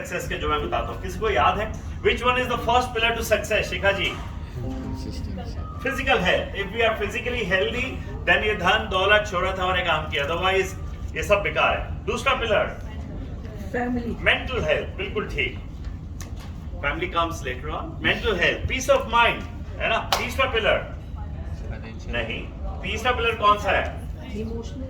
Success के जो मैं बताता हूँ, किसी को याद है which one is the first pillar to success? Shikha ji, physical health. If we are physically healthy then ये धन दौलत शोहरत हमारे काम की, अदरवाइज ये सब बेकार है। दूसरा पिलर फैमिली, मेंटल हेल्थ, बिल्कुल ठीक, family comes later on. Mental health, peace of mind, है ना। तीसरा पिलर नहीं, तीसरा पिलर कौन सा है? इमोशनल,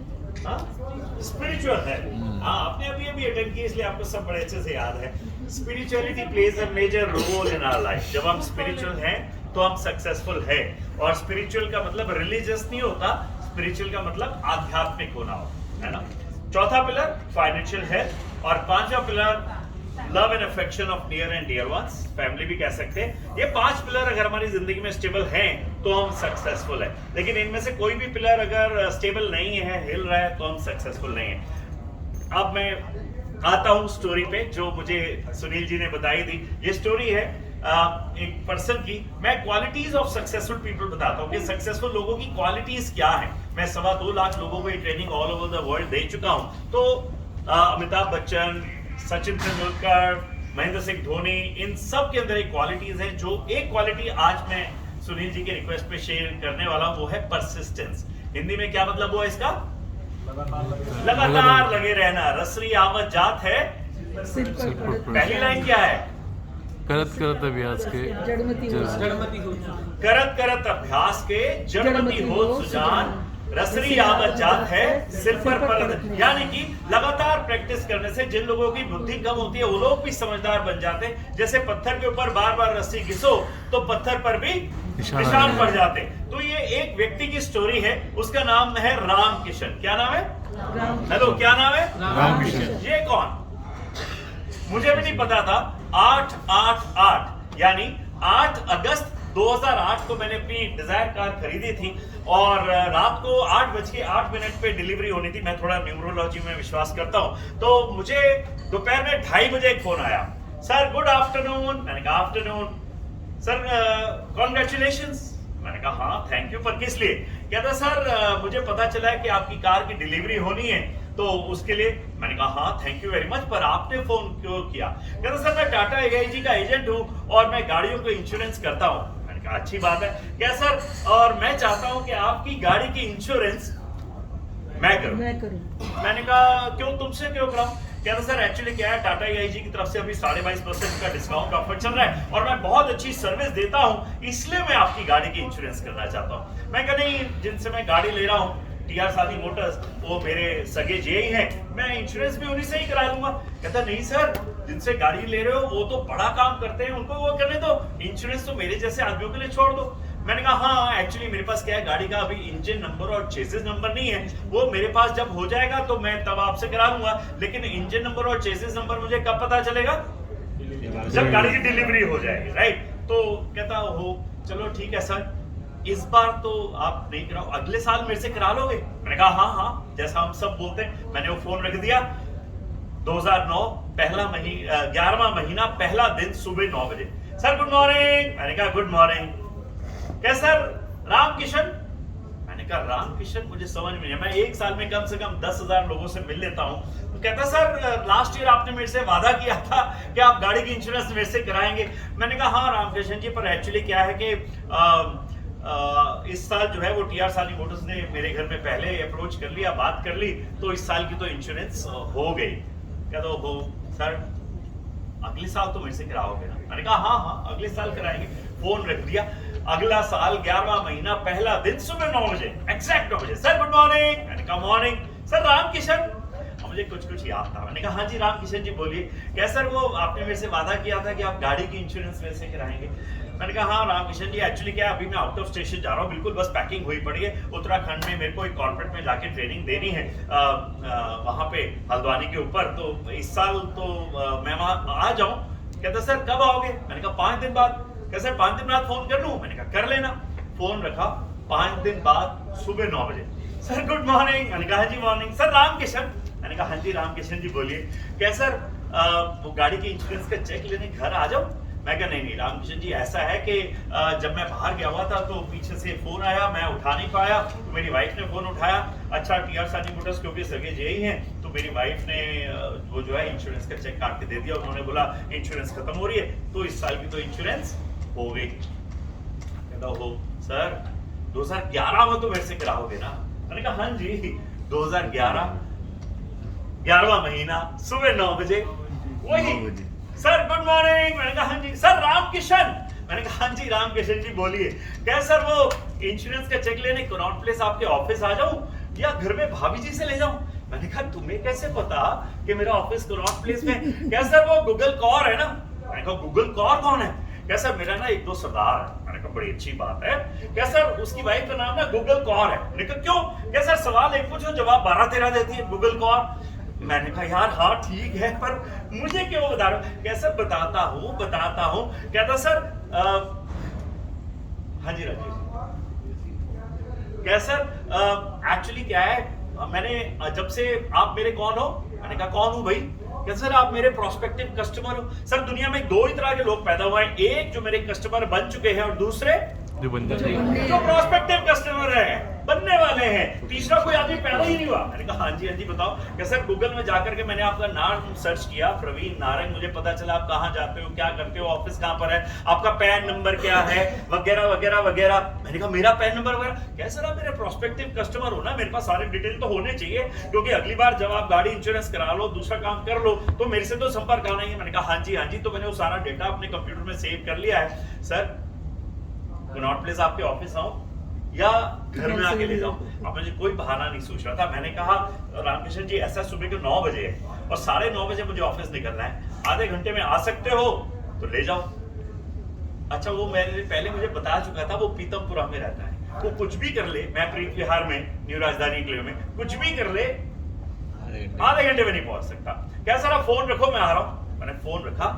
स्पिरिचुअल है। हाँ, आपने अभी अभी अटेंड किया इसलिए आपको सब बड़े अच्छे से याद है। Spirituality plays a major role in our life. जब हम स्पिरिचुअल हैं तो हम सक्सेसफुल है। और स्पिरिचुअल का मतलब रिलीजियस नहीं होता, स्पिरिचुअल का मतलब आध्यात्मिक होना होता है ना। चौथा पिलर फाइनेंशियल हेल्थ, और पांचवा pillar love and affection of near and dear ones, family भी कह सकते हैं। ये पांच पिलर अगर हमारी जिंदगी में स्टेबल हैं तो हम सक्सेसफुल है। लेकिन इनमें से कोई भी पिलर अगर स्टेबल नहीं है, हिल रहा है, तो हम सक्सेसफुल नहीं है। अब मैं आता हूं स्टोरी पे जो मुझे सुनील जी ने बताई थी। ये स्टोरी है एक पर्सन की। मैं क्वालिटीज ऑफ सक्सेसफुल पीपल बताता हूँ कि सक्सेसफुल लोगों की क्वालिटीज क्या है। मैं 2.25 लाख लोगों को ये training all over the world दे चुका हूँ। तो अमिताभ बच्चन, सचिन तेंदुलकर, महेंद्र सिंह धोनी, इन सब के अंदर एक क्वालिटीज है। जो एक क्वालिटी आज मैं सुनील जी के रिक्वेस्ट पे शेयर करने वाला हूं वो है परसिस्टेंस। हिंदी में क्या मतलब हुआ इसका? लगातार लगे रहना। रसरी आवत जात है, सिर पर पड़त पहली लाइन क्या है? करत करत अभ्यास के जड़मती हो, करत करत अभ्यास के जड़मती हो सुजान, रसरी आवत जात है सिर पर परत। यानी कि लगातार प्रैक्टिस करने से जिन लोगों की बुद्धि कम होती है वो लोग भी समझदार बन जाते हैं। जैसे पत्थर के ऊपर बार बार रस्सी घिसो तो पत्थर पर भी निशान पड़ जाते। तो ये एक व्यक्ति की स्टोरी है, उसका नाम है राम किशन। क्या नाम है? हेलो, क्या नाम है? राम किशन। ये कौन? मुझे भी नहीं पता था। 888 यानी 8 अगस्त 2008 को मैंने अपनी डिजायर कार खरीदी थी और रात को 8:08 पे डिलीवरी होनी थी। मैं थोड़ा न्यूमरोलॉजी में विश्वास करता हूं। तो मुझे दोपहर में 2:30 बजे एक फोन आया, सर गुड आफ्टरनून। मैंने कहा आफ्टरनून। Sir congratulations. मैंने कहा हाँ थैंक यू, पर किस लिए? कहता सर मुझे पता चला है कि आपकी कार की डिलीवरी होनी है तो उसके लिए। मैंने कहा हाँ थैंक यू वेरी मच, पर आपने फोन क्यों किया? कहता सर मैं टाटा AIG का एजेंट हूँ और मैं गाड़ियों को इंश्योरेंस करता हूँ। मैंने कहा अच्छी बात है। क्या सर, और मैं चाहता हूँ कि आपकी गाड़ी की इंश्योरेंस मैं करूँ। मैंने कहा क्यों, तुमसे क्यों कराऊं? कहता सर एक्चुअली क्या है, टाटा AIG की तरफ से अभी 22.5% का डिस्काउंट ऑफर चल रहा है और मैं बहुत अच्छी सर्विस देता हूं, इसलिए मैं आपकी गाड़ी की इंश्योरेंस करना चाहता हूं। मैं कहा नहीं, जिनसे मैं गाड़ी ले रहा हूं TR सादी मोटर्स, वो मेरे सगे जे ही हैं, मैं इंश्योरेंस भी उन्हीं से ही करा लूंगा। कहता नहीं सर, जिनसे गाड़ी ले रहे हो वो तो बड़ा काम करते हैं, उनको वो करने दो, इंश्योरेंस तो मेरे जैसे आदमियों के लिए छोड़ दो। मैंने कहा हाँ एक्चुअली मेरे पास क्या है, गाड़ी का अभी इंजन नंबर और चेसिस नंबर नहीं है, वो मेरे पास जब हो जाएगा तो मैं तब आपसे करा लूंगा। लेकिन इंजन नंबर और चेसिस नंबर मुझे कब पता चलेगा? जब गाड़ी की डिलीवरी हो जाएगी, राइट? तो कहता हो चलो ठीक है सर, इस बार तो आप नहीं कराओ, अगले साल मेरे से करा लोगे? मैंने कहा हाँ हाँ, जैसा हम सब बोलते हैं। मैंने वो फोन रख दिया। 2009 11वां महीना पहला दिन सुबह 9 बजे। Sir good morning. मैंने कहा गुड मॉर्निंग। क्या सर राम किशन? मैंने कहा राम किशन मुझे समझ में नहीं, मैं एक साल में कम से कम 10,000 लोगों से मिल लेता हूं। तो कहता सर लास्ट ईयर आपने मेरे से वादा किया था कि आप गाड़ी की इंश्योरेंस मेरे से कराएंगे। मैंने कहा हाँ राम किशन जी, पर एक्चुअली क्या है कि इस साल जो है वो TR सादी मोटर्स ने मेरे घर में पहले अप्रोच कर लिया, बात कर ली, तो इस साल की तो इंश्योरेंस हो गई। कहता हो सर अगले साल तो मेरे से कराओगे ना? मैंने कहा हाँ हाँ अगले साल कराएंगे। फोन रख दिया। अगला साल 11वां महीना पहला दिन सुबह 9 बजे, एग्जैक्ट 9 बजे। Sir good morning. मैंने कहा मॉर्निंग। सर राम किशन? मुझे कुछ याद था। मैंने कहा हाँ जी राम किशन जी बोलिए। क्या सर वो आपने मेरे से वादा किया था कि आप गाड़ी की इंश्योरेंस मेरे से कराएंगे? मैंने कहा हाँ राम किशन जी, एक्चुअली क्या है अभी मैं आउट ऑफ स्टेशन जा रहा हूँ, बिल्कुल बस पैकिंग हुई पड़ी है। उत्तराखंड में मेरे को एक कॉर्पोरेट में जाके ट्रेनिंग देनी है वहां पे हल्द्वानी के ऊपर, तो इस साल तो मैं वहां आ जाऊं। कहता सर कब आओगे? मैंने कहा 5 दिन बाद। कहता सर 5 दिन बाद फोन कर लूं? मैंने कहा कर लेना। फोन रखा। 5 दिन बाद सुबह 9 बजे। Sir good morning. मैंने कहा हाँ जी मॉर्निंग। सर राम किशन? मैंने कहा हाँ जी राम किशन जी बोलिए। क्या सर वो गाड़ी के इंश्योरेंस का चेक लेने घर आ जाओ? मैं कहा नहीं राम किशन जी, ऐसा है कि जब मैं बाहर गया हुआ था तो पीछे से फोन आया, मैं उठा नहीं पाया, तो मेरी वाइफ ने फोन उठाया। अच्छा TR सादी मोटर्स क्योंकि सगे जे ही हैं तो तो मेरी वाइफ ने वो जो है इंश्योरेंस का चेक काट के दे दिया। उन्होंने बोला इंश्योरेंस खत्म हो रही है तो इस साल की तो इंश्योरेंस हो गई। कहता हो सर 2011 में तो मेरे से कराओगे ना? मैंने कहा हाँ जी 2011 11वां महीना सुबह 9 बजे वही सर गुड मॉर्निंग। मैंने कहा हाँ जी। सर रामकिशन? मैंने कहा हाँ जी रामकिशन जी बोलिए। क्या सर वो इंश्योरेंस का चेक लेने कनॉट प्लेस आपके ऑफिस आ जाऊं या घर में भाभी जी से ले जाऊं? मैंने कहा तुम्हें कैसे पता कि मेरा ऑफिस कनॉट प्लेस में? क्या सर वो गूगल कौर है ना? मैंने कहा गूगल कौर कौन है? क्या सर मेरा ना एक दो सरदार है। मैंने कहा बड़ी अच्छी बात है। क्या सर उसकी वाइफ का नाम ना गूगल कौर है? मैंने कहा क्यों? क्या सर सवाल एक पूछो जवाब 12-13 देती है गूगल कौर। मैंने कहा यार हाँ ठीक है पर मुझे क्यों बता रहे हो? कैसे बताता हूँ कहता सर हाँ जी राजीव क्या सर एक्चुअली क्या है मैंने जब से आप मेरे कौन हो? मैंने कहा कौन हूँ भाई? क्या सर आप मेरे प्रोस्पेक्टिव कस्टमर हो। सर दुनिया में दो ही तरह के लोग पैदा हुए हैं, एक जो मेरे कस्टमर बन चुके हैं और दूसरे जो बन जाते जो प्रोस्पेक्टिव कस्टमर है बनने वाले हैं। तीसरा कोई आदमी पैदा ही नहीं हुआ। मैंने कहा हाँ जी बताओ। क्या सर गूगल में जाकर के मैंने आपका नाम सर्च किया प्रवीण नारंग, मुझे पता चला आप कहाँ जाते हो, क्या करते हो, ऑफिस कहाँ पर है, आपका पैन नंबर क्या है वगैरह वगैरह वगैरह। मैंने कहा मेरा पैन नंबर वगैरह? क्या सर आप मेरे प्रोस्पेक्टिव कस्टमर हो ना, मेरे पास सारे डिटेल तो होने चाहिए क्योंकि अगली बार जब आप गाड़ी इंश्योरेंस करा लो दूसरा काम कर लो तो मेरे से तो संपर्क आना ही है। मैंने कहा हाँ जी तो मैंने वो सारा डेटा अपने कंप्यूटर में सेव कर लिया है। सर कनॉट प्लेस आपके ऑफिस आऊं या घर में आके ले जाऊं? अब मुझे कोई बहाना नहीं सोच रहा था। मैंने कहा रामकिशन जी ऐसा सुबह के 9 बजे है और 9:30 बजे मुझे ऑफिस निकलना है, आधे घंटे में आ सकते हो तो ले जाओ। अच्छा वो मैंने पहले मुझे बता चुका था वो पीतमपुरा में रहता है, वो कुछ भी कर ले, मैं प्रीत विहार में न्यू राजधानी किले में कुछ भी कर ले आधे घंटे में नहीं पहुंच सकता। क्या सर आप फोन रखो मैं आ रहा हूं। मैंने फोन रखा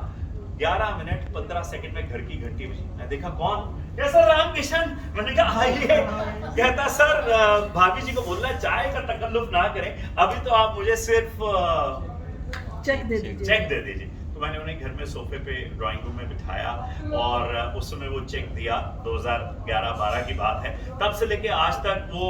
11 मिनट 15 सेकंड में घर की घंटी बजी। मैं देखा कौन? क्या सर रामकिशन? मैंने कहा आइए। कहता सर भाभी जी को बोल रहा है चाय का तकल्लुफ ना करें, अभी तो आप मुझे सिर्फ चेक दे दीजिए। तो मैंने उन्हें घर में सोफे पे ड्राइंग रूम में बिठाया और उस समय वो चेक दिया। 2011-12 की बात है। तब से लेके आज तक वो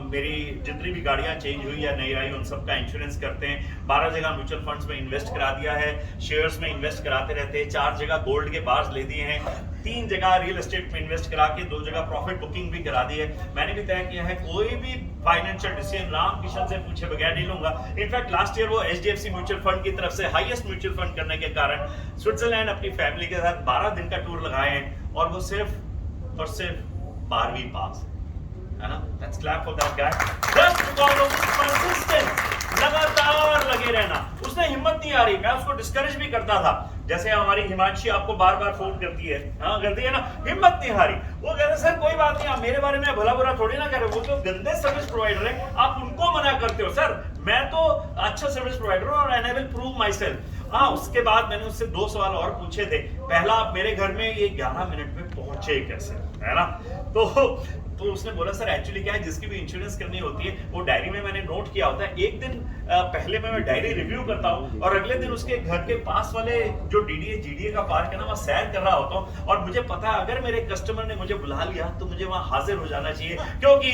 मेरी जितनी भी गाड़ियां चेंज हुई या नई आई उन सब का इंश्योरेंस करते हैं। 12 जगह म्यूचुअल फंड्स में इन्वेस्ट करा दिया है, शेयर्स में इन्वेस्ट कराते रहते हैं, 4 जगह गोल्ड के बार्स ले दिए हैं, 3 जगह रियल एस्टेट में इन्वेस्ट करा के 2 जगह प्रॉफिट बुकिंग भी करा दी है। मैंने भी तय किया है कोई भी फाइनेंशियल डिसीजन रामकिशन से पूछे बगैर नहीं लूंगा। इनफैक्ट लास्ट ईयर वो HDFC म्यूचुअल फंड की तरफ से हाईएस्ट म्यूचुअल फंड करने के कारण स्विट्जरलैंड अपनी फैमिली के साथ 12 दिन का टूर लगाए हैं और वो सिर्फ और सिर्फ 12वीं पास है ना। Let's clap for that guy just because of consistent, लगातार लगे रहना। उसने हिम्मत नहीं आ रही, मैं उसको डिस्करेज भी करता था। जैसे हमारी हिमांशी आपको बार-बार फोन करती है, हाँ करती है ना, हिम्मत नहीं हारी। वो कहते सर कोई बात नहीं, आप मेरे बारे में भला बुरा थोड़ी ना कर रहे हो, वो तो गंदे सर्विस प्रोवाइडर है, आप उनको मना करते हो। सर मैं तो अच्छा सर्विस प्रोवाइडर हूं और I will prove my self. हाँ उसके बाद मैंने उससे 2 सवाल और पूछे थे। पहला, आप मेरे घर में ये 11 मिनट में पहुंचे कैसे, है ना। तो उसने बोला सर एक्चुअली क्या है, जिसकी भी इंश्योरेंस करनी होती है वो डायरी में मैंने नोट किया होता है। एक दिन पहले मैं डायरी रिव्यू करता हूँ और अगले दिन उसके घर के पास वाले जो DDA GDA का पार्क है ना, वहाँ सैर कर रहा होता हूँ और मुझे पता है अगर मेरे कस्टमर ने मुझे बुला लिया तो मुझे वहाँ हाजिर हो जाना चाहिए, क्योंकि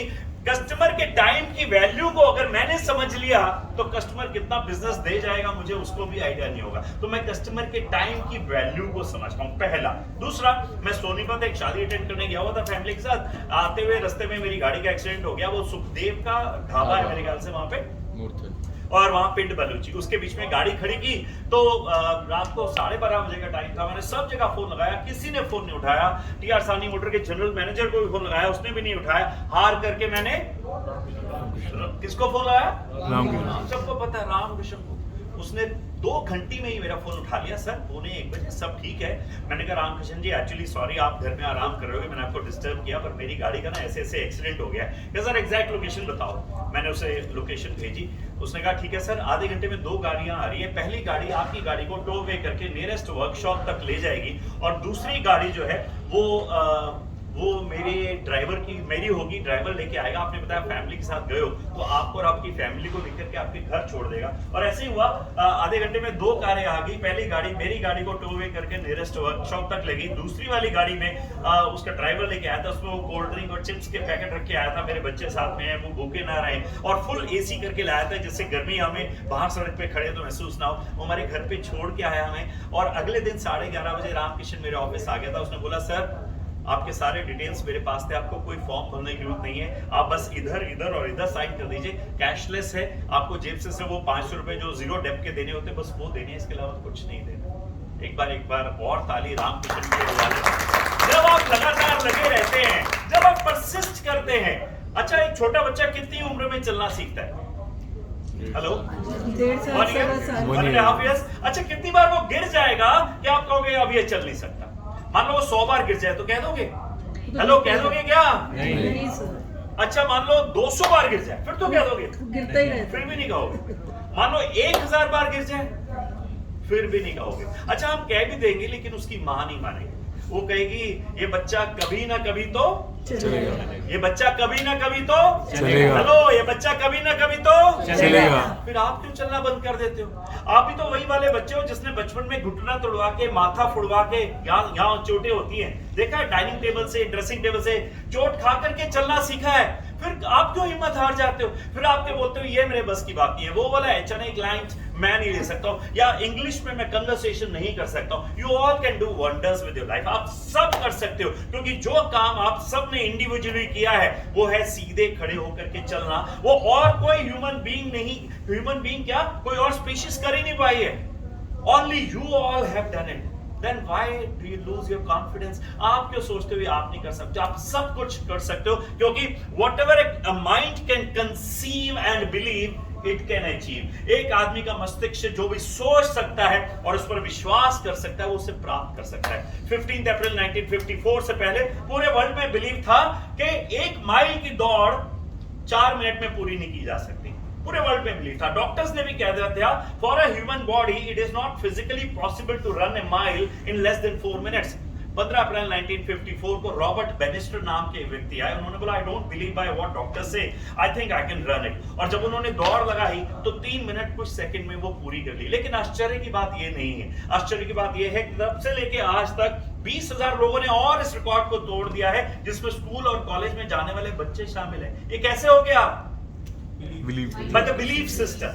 कस्टमर के टाइम की वैल्यू को अगर मैंने समझ लिया तो कस्टमर कितना बिजनेस दे जाएगा मुझे उसको भी आइडिया नहीं होगा। तो मैं कस्टमर के टाइम की वैल्यू को समझता हूँ, पहला। दूसरा, मैं सोनीपत एक शादी अटेंड करने गया हुआ था फैमिली के साथ। आते हुए रास्ते में मेरी गाड़ी का एक्सीडेंट हो गया। वो सुखदेव का ढाबा है मेरे ख्याल से वहां पे, और वहां पिंड बलूची, उसके बीच में गाड़ी खड़ी की। तो रात को 12:30 बजे का टाइम था। मैंने सब जगह फोन लगाया, किसी ने फोन नहीं उठाया। TR सानी मोटर के जनरल मैनेजर को भी फोन लगाया, उसने भी नहीं उठाया। हार करके मैंने किसको फोन लगाया? रामकिशन। सबको पता है रामकिशन को। उसने 2 घंटे में ही मेरा फोन उठा लिया। सर 1:45 बजे, सब ठीक है। मैंने कहा रामकिशन जी एक्चुअली सॉरी, आप घर में आराम कर रहे हो, मैंने आपको डिस्टर्ब किया, पर मेरी गाड़ी का ना ऐसे ऐसे एक्सीडेंट हो गया है। सर एग्जैक्ट लोकेशन बताओ। मैंने उसे लोकेशन भेजी। उसने कहा ठीक है सर, आधे घंटे में 2 गाड़ियां आ रही है। पहली गाड़ी आपकी गाड़ी को टो वे करके नियरेस्ट वर्कशॉप तक ले जाएगी और दूसरी गाड़ी जो है वो वो मेरे ड्राइवर की मेरी होगी, ड्राइवर लेके आएगा। आपने बताया फैमिली के साथ गए हो तो आपको और आपकी फैमिली को लेकर के आपके घर छोड़ देगा। और ऐसे ही हुआ, आधे घंटे में 2 कारें आ गई। पहली गाड़ी मेरी गाड़ी को टो अवे करके नियरेस्ट वर्कशॉप तक ले गई। दूसरी वाली गाड़ी में उसका ड्राइवर लेके आया था, उसमें वो कोल्ड ड्रिंक और चिप्स के पैकेट रख के आया था। मेरे बच्चे साथ में हैं, वो भूखे ना रहे, और फुल एसी करके लाया था जिससे गर्मी हमें बाहर सड़क पे खड़े तो महसूस ना हो। वो हमारे घर पे छोड़ के आया हमें। और अगले दिन 11:30 बजे रामकिशन मेरे ऑफिस आ गया था। उसने बोला सर आपके सारे डिटेल्स मेरे पास थे, आपको कोई फॉर्म भरने की जरूरत नहीं है, आप बस इधर इधर और इधर साइन कर दीजिए, कैशलेस है, आपको जेब से सिर्फ वो 500 रुपए जो जीरो डेप के देने होते बस वो देने, इसके अलावा कुछ नहीं देना। एक बार और ताली रामकिशन के लिए। जब आप लगातार लगे रहते हैं, जब आप परसिस्ट करते हैं। अच्छा, एक छोटा बच्चा कितनी उम्र में चलना सीखता है? हेलो, 1.5 साल, 1.5 साल। 1.5 years। अच्छा, कितनी बार वो गिर जाएगा कि आप कहोगे अब ये चल नहीं सकता? मान लो वो 100 बार गिर जाए तो कह दोगे? हेलो, कह दोगे क्या? नहीं सर। अच्छा, मान लो 200 बार गिर जाए फिर तो कह दोगे? गिरता ही रहता फिर भी नहीं कहोगे। मान लो 1000 बार गिर जाए फिर भी नहीं कहोगे। अच्छा, हम कह भी देंगे लेकिन उसकी मां नहीं मानेगी। वो कहेगी ये बच्चा कभी ना कभी तो चलेगा। ये बच्चा कभी ना कभी तो चलेगा। हेलो, ये बच्चा कभी ना कभी तो चलेगा। फिर आप क्यों चलना बंद कर देते हो? आप भी तो वही वाले बच्चे हो जिसने बचपन में घुटना तोड़वा के, माथा फुड़वा के, यहाँ चोटें होती हैं, देखा है, डाइनिंग टेबल से, ड्रेसिंग टेबल से चोट खा करके चलना सीखा है। फिर आप क्यों हिम्मत हार जाते हो? फिर आप क्या बोलते हो ये मेरे बस की बात नहीं है, वो वाला HNI क्लाइंट मैं नहीं ले सकता हूं, या इंग्लिश में मैं कन्वर्सेशन नहीं कर सकता हूं। You all can do wonders with your life. आप सब कर सकते हो, क्योंकि जो काम आप सब ने इंडिविजुअली किया है वो है सीधे खड़े होकर के चलना। वो और कोई ह्यूमन बीइंग नहीं, ह्यूमन बीइंग क्या कोई और स्पीशीज कर ही नहीं पाई है। Only you all have done it. Then why do you lose your confidence? आप क्यों सोचते हो आप नहीं कर सकते? आप सब कुछ कर सकते हो, क्योंकि whatever a mind can conceive and believe, it can achieve। एक आदमी का मस्तिष्क जो भी सोच सकता है और उस पर विश्वास कर सकता है वो उसे प्राप्त कर सकता है। 15 अप्रैल 1954 से पहले पूरे वर्ल्ड में बिलीव था कि 1 माइल की दौड़ 4 मिनट में पूरी नहीं की जा सकती। पूरे वर्ल्ड में बिलीव था। डॉक्टर्स ने भी कह दिया था for a human body it is not physically possible to run a mile in less than 4 minutes. 15 अप्रैल 1954 को रॉबर्ट बेनिस्टर नाम के व्यक्ति आए। उन्होंने बोला I don't believe by what doctors से, I think I can run it. और जब उन्होंने दौड़ लगाई तो 3 मिनट कुछ सेकंड में वो पूरी कर ली। लेकिन आश्चर्य की बात ये नहीं है। आश्चर्य की बात ये है कि तब से लेके आज तक 20,000 लोगों ने और इस रिकॉर्ड को तोड़ दिया है, जिसमें स्कूल और कॉलेज में जाने वाले बच्चे शामिल हैं। ये कैसे हो गया? By the belief system.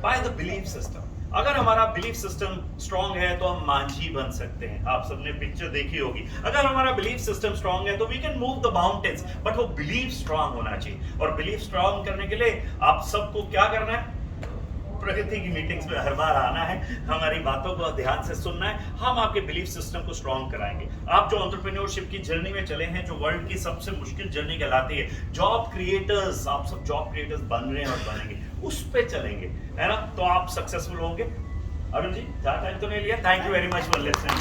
By the belief system. अगर हमारा बिलीफ सिस्टम स्ट्रांग है तो हम मांझी बन सकते हैं। आप सबने पिक्चर देखी होगी। अगर हमारा बिलीफ सिस्टम स्ट्रांग है तो we can move the mountains, but वो बिलीफ स्ट्रांग होना चाहिए। और बिलीफ स्ट्रांग करने के लिए आप सबको क्या करना है? प्रगति की मीटिंग्स में हर बार आना है, हमारी बातों को ध्यान से सुनना है। हम आपके बिलीफ सिस्टम को स्ट्रांग कराएंगे। आप जो एंटरप्रेन्योरशिप की जर्नी में चले हैं, जो वर्ल्ड की सबसे मुश्किल जर्नी कहलाती है, जॉब क्रिएटर्स, आप सब जॉब क्रिएटर्स बन रहे हैं और बनेंगे, उस पे चलेंगे, है ना? तो आप सक्सेसफुल होंगे। अरुण जी, ज्यादा टाइम तो नहीं लिया। Thank you very much for listening.